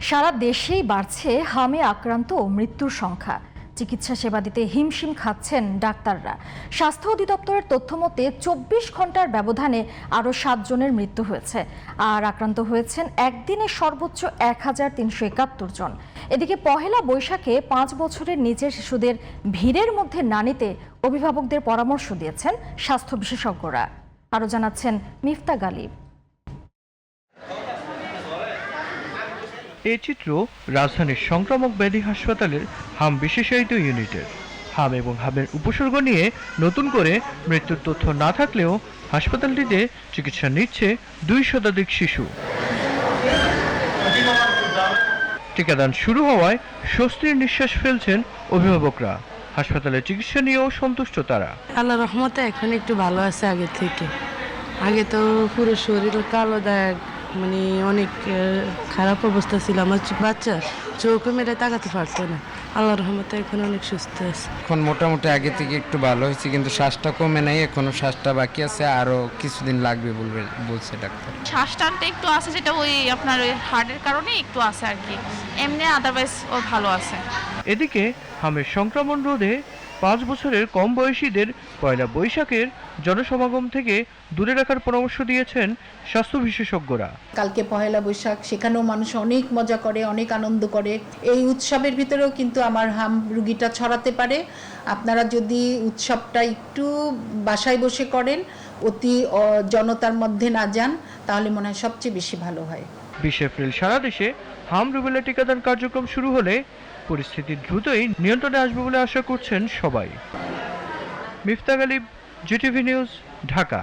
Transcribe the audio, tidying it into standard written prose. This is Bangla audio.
সারা দেশেই বাড়ছে হামে আক্রান্ত ও মৃত্যুর সংখ্যা। চিকিৎসা সেবা দিতে হিমশিম খাচ্ছেন ডাক্তাররা। স্বাস্থ্য অধিদপ্তরের তথ্য মতে ২৪ ঘন্টার ব্যবধানে আরও ৭ জনের মৃত্যু হয়েছে, আর আক্রান্ত হয়েছেন একদিনে সর্বোচ্চ ১,৩৭১ জন। এদিকে পহেলা বৈশাখে ৫ বছরের নিচের শিশুদের ভিড়ের মধ্যে না নিতে অভিভাবকদের পরামর্শ দিয়েছেন স্বাস্থ্য বিশেষজ্ঞরা। আরও জানাচ্ছেন মিফতা গালিব। এই চিত্র রাজধানীর সংক্রামক ব্যাধি হাসপাতালের হাম বিশেষায়িত ইউনিটের। হাম এবং হামের উপসর্গ নিয়ে নতুন করে মৃত্যুর তথ্য না থাকলেও হাসপাতালটিতে চিকিৎসা নিচ্ছে ২ শতাধিক শিশু। টিকাদান শুরু হওয়ায় স্বস্তির নিঃশ্বাস ফেলছেন অভিভাবকরা। হাসপাতালে চিকিৎসা নিয়েও সন্তুষ্ট তারা। আল্লাহর রহমতে এখন একটু ভালো আছে আগের থেকে। আগে তো পুরো শরীর কালো দাগ, মানে অনেক খারাপ অবস্থা ছিল। আমার বাচ্চা চোখে মেরে তাকাতে পারতো না। আল্লাহর রহমতে এখন অনেক সুস্থ আছে। এখন মোটামুটি আগে থেকে একটু ভালো হয়েছে, কিন্তু শ্বাসটা কমে নাই, এখনো শ্বাসটা বাকি আছে, আরো কিছুদিন লাগবে বলছে ডাক্তার। শ্বাস টানটা একটু আছে, যেটা ওই আপনার ওই হার্টের কারণে একটু আছে আর কি, এমনি আদারওয়াইজ ও ভালো আছে। এদিকে হামের সংক্রমণ রোধে ৫ বছরের কম বয়সীদের পয়লা বৈশাখের জনসমাগম থেকে দূরে রাখার পরামর্শ দিয়েছেন স্বাস্থ্য বিশেষজ্ঞরা। কালকে পহেলা বৈশাখ, সেখানেও মানুষ অনেক মজা করে, অনেক আনন্দ করে। এই উৎসবের ভিতরেও কিন্তু আমার হাম রুগীটা ছড়াতে পারে। আপনারা যদি উৎসবটা একটু বাসায় বসে করেন, অতি জনতার মধ্যে না যান, তাহলে মনে হয় সবচেয়ে বেশি ভালো হয়। ২০ এপ্রিল সারা দেশে হাম রুবেলা টিকাদান কার্যক্রম শুরু হলে পরিস্থিতি দ্রুতই নিয়ন্ত্রণে আসবে বলে আশা করছেন সবাই। Mifta Ghalib, GTV news, Dhaka.